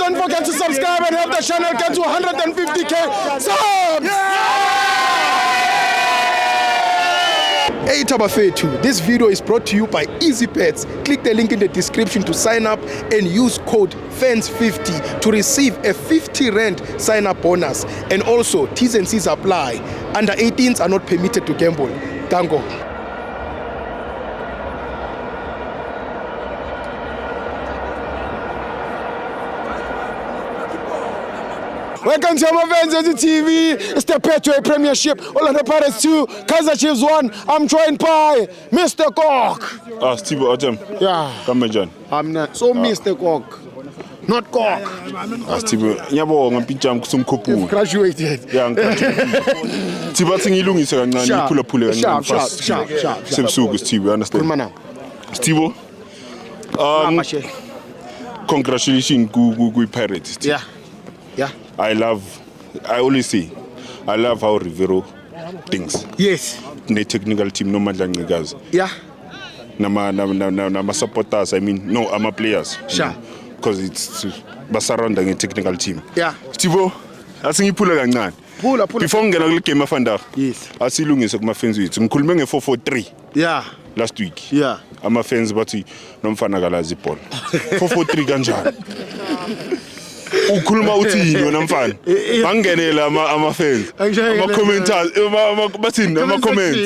don't forget to subscribe and help the channel get to 150k subs. Hey Tabafetu, this video is brought to you by EasyPets. Click the link in the description to sign up and use code FANS50 to receive a 50 Rand sign-up bonus. And also, T's and C's apply. Under 18s are not permitted to gamble. Tango. Welcome to my fans on the TV. It's the Petway Premiership. Orlando Pirates 2, Kaizer Chiefs 1. I'm joined by Mr. Kok. Steve Ojem. Yeah. Come on, John. I'm not. So Mr. Kok. Not Kok. Steve, nyabo ngapincha kusumkhopu. Graduated. Yeah, Steve atsingilungise kancane iphulaphule kancane fast. Sharp. Sebusuku Steve, you understand? Steve. Congratulations ku Pirates. Yeah. I always say, I love how Rivero thinks. Yes. The technical team, no matter guys. Yeah. Nama supporters, no, I'm a players. Sure. Because it's surrounding a technical team. Yeah. Steve, I think you pull a gun. Pull. Before I'm going to game of fanda. Yes. I see Lungus of my fans with some Kulmeng 4-4-3. Yeah. Last week. Yeah. I'm a fans, but no fanaga zipol. 4-4-3 ganja. Ukhuluma uthi yini mfana bangenela ama fans ama commenters bathini ama comments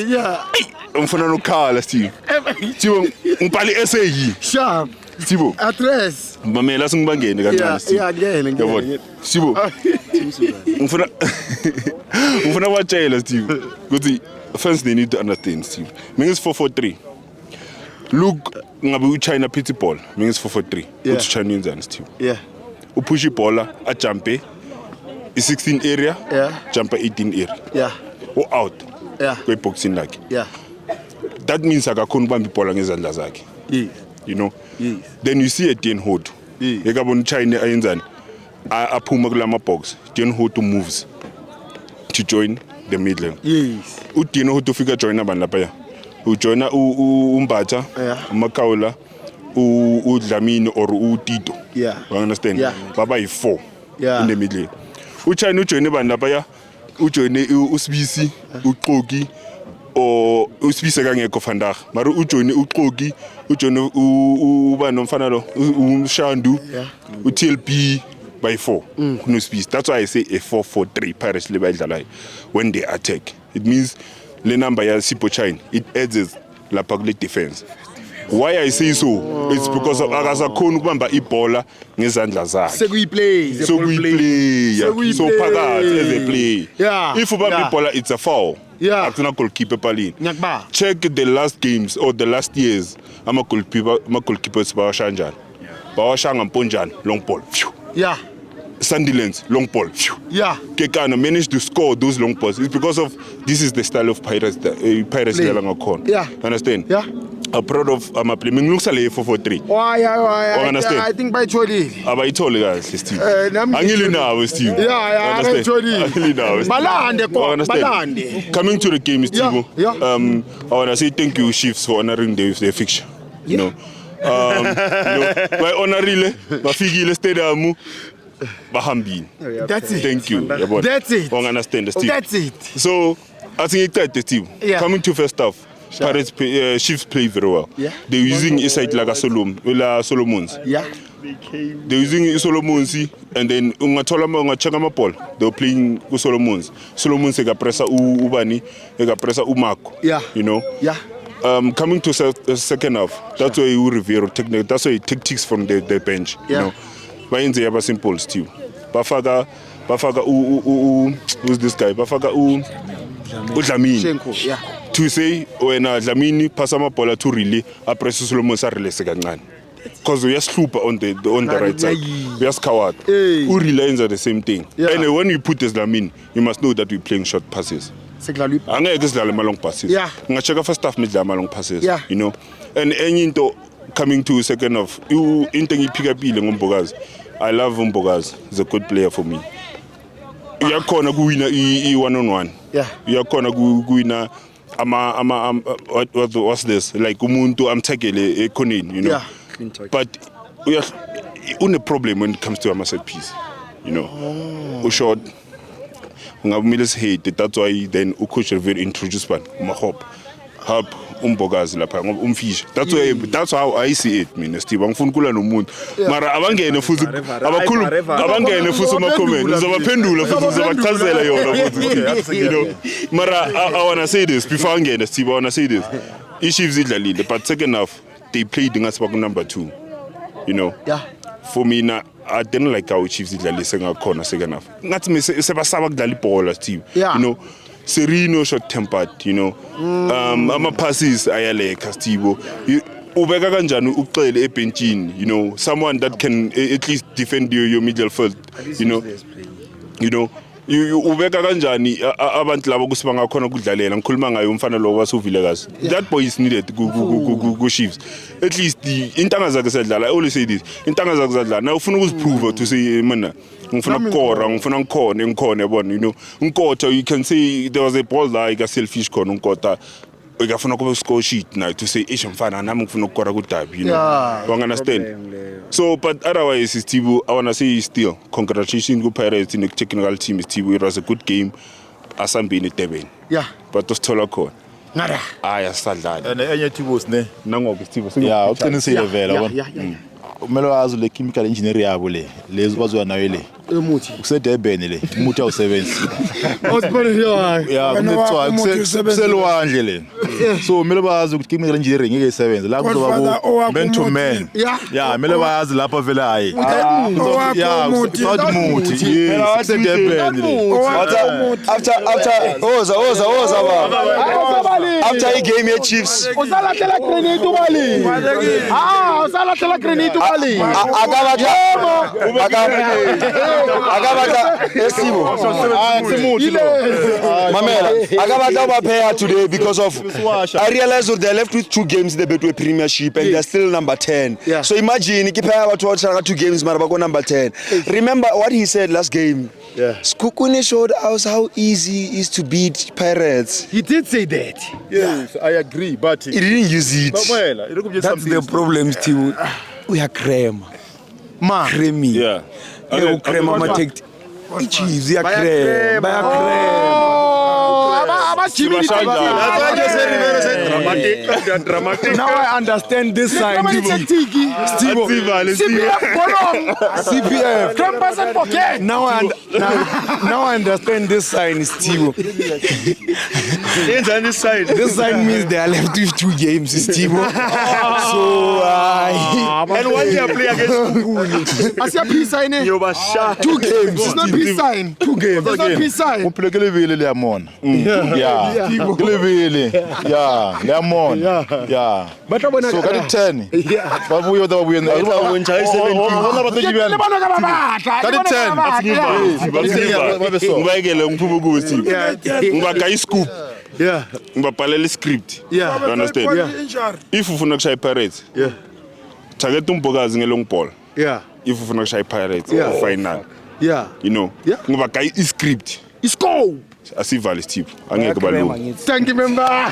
umfana nokhala Steve ngibhali essay sharp Steve address mamela singibangene kancane Steve ngiyabona Steve ngifuna watshela Steve ukuthi fans they need to understand Steve mina is 4-4-3 look ngabe uChina pity ball mina is 4-4-3 uthi China yenzani Steve push ball, a jump, 16 area, jump 18 area. Or out. Go boxing like. That means I can't bambi ball ngezandla zakhe. You know. Then you see a Dien Hood. Ekabona China ayenzani. Aphuma kulama box. Dien Hood moves to join the middle. Dien Hood ufika join abantu lapha. Ujoina uMbatha, uMakaula, uDlamini or uTito. You understand? Baba is 4 in the middle. Uchina ujoine abantu lapha ujoine uSibisi, uXoki or uSibisi kangekho vandag. Mara ujoine uXoki, ujoine uba nomfana lo uShandu, uTLP by 4. NoSibisi. That's why I say a 4-4-3 Pirates le bayidlala when they attack. It means le number ya Sipo China it adds la public defense. Why I say so? It's because of akasakhona ukubamba ibhola ngezandla zakhe. So we play. So phakathi as a play. If ubamba ibhola it's a foul. Akuna goalkeeper palini. Check the last games or the last years ama goalkeepers bawasha kanjani. Bawasha ngamponjana long ball. Sunderland's long ball. Kekana managed to score those long balls. It's because of this is the style of Pirates understand? I'm proud of my play. Looks like 4-4-3. Why? I think by Choli. Abayithole kahle Steve. Angili nawe Steve. By Choli. Angili nawe. Balande. Coming to the game Steve. I want to say thank you Chiefs for honoring the fixture. You know. By honoring bafikile stadium bahambini. That's it. Thank you. That's it. I understand Steve. That's it. So I think it's Steve. Coming to first half. Pirates Chiefs play very well. They're using a site like a Solomons. They're using Solomons and then ball. They're playing Solomons. Solomons ega pressa ubani, ega pressa umako. You know. Coming to second half, that's why you revere technique. That's why tactics from the bench. You know. Bayenze yaba simple Steve. Bafaka who's this guy? Bafaka Dlamini. To say when Dlamini pass amabhola to relay, a press Solomon sa release kancane. Because we are sloop on the right side. We are coward. Who relays are the same thing. And when we put this Dlamini, you must know that we're playing short passes. Angeke sidlale long passes. Ngacheka first half midlala long passes. You know. And into coming to second half, you into pick up ngombokazi. I love Mbogazi. He's a good player for me. Uyakhona kuwina i1-on-1. Uyakhona kuwina what's this? Like umuntu amthekele ekhoneni, you know. But une-problem when it comes to a set piece. You know, short. Hate. That's why then coach reveal introduce one. Mahop, hub, umbogazi lapha, umfish. That's how I see it. Mina Steve, angifuni kula nomuntu. Mara abangene futhi abakhulu abangene futhi uma comment. Uzobaphendula futhi uzobachazela yona futhi. You know, mara I wanna say this before angene Steve, I wanna say this. Chiefs idlalile, but second half they played ngathi baku number 2. You know. Yeah. For me now, I didn't like how Chiefs idlalile sengakhona second half. Ngathi sebasaba kudlala ibhola Steve. Yeah. You know. Sereno short tempered, you know. Ama passes ayaleka Steve. Ubeka kanjani ucele ebenchini, you know, someone that can at least defend your middle field, you know. You know. Ubeka kanjani abantu labo kusibanga khona kudlalela ngikhuluma ngayo umfana lo wasuvile that boy is needed go Chiefs at least intanga zakhe sedlala I always say this intanga zakhe sedlala na ufuna ukuziprove to say mina ngifuna ukukora ngifuna ngikhona yabona you know unkotha you can say there was a ball like a selfish khona unkotha uyafuna kube score sheet now to say mfana nami ngifuna ukukora ku derby you know you understand so but otherwise Steve I want to say still congratulations to Pirates in the technical team Steve it was a good game asambini eDurban but usithola khona ngara asadlala enye tibos ne nangoku Steve yeah uqinisile vela yabona umelo wazi le chemical engineer yabo le lezi kwaziwa nayo le umuthi kuseDurban le umuthi awusebenzi awusibona yeah kunethiwa kuselwandle le so umelo bazi ukuthi chemical engineering ngeke isebenze la kuzoba man to man yeah umelo bazi lapha vele hayi yeah umuthi kuseDurban le after baba after I game ye Chiefs usalathela grenade ubali usalathela grenade ubali akabata esibo mamela akabata ubaphaya today because of I realized that they're left with 2 games in the Betway Premiership and they're still number 10 so imagine ikiphaya bathu watshaka 2 games mara bako number 10 remember what he said last game Skukuni showed us how easy it is to beat Pirates. He did say that. Yes, I agree, but he didn't use it. That's the problem, Steve. We are crema. Creamy. Yeah. Crema matect. Chiefs, we are crema. Dramatic. Now I understand this side. CPF. Now I understand this sign, Steve. This sign means they are left with 2 games, Steve. So and one year play against I see a peace sign. 2 games. It's not peace sign. 2 games. It's not peace sign. Yeah. Lemon. Yeah. But so got 10. Babuyo da babuyo. Ngibekele ngiphume ku Steve. Ngibaka scoop. Yeah. Ngibabhalela script. Yeah. You understand? If ufuna kushaya Pirates. Target umbokazi ngelong ball. If ufuna kushaya Pirates final. You know. Ngibaka script. It's go. Asivale Steve angeke balunga Thank you member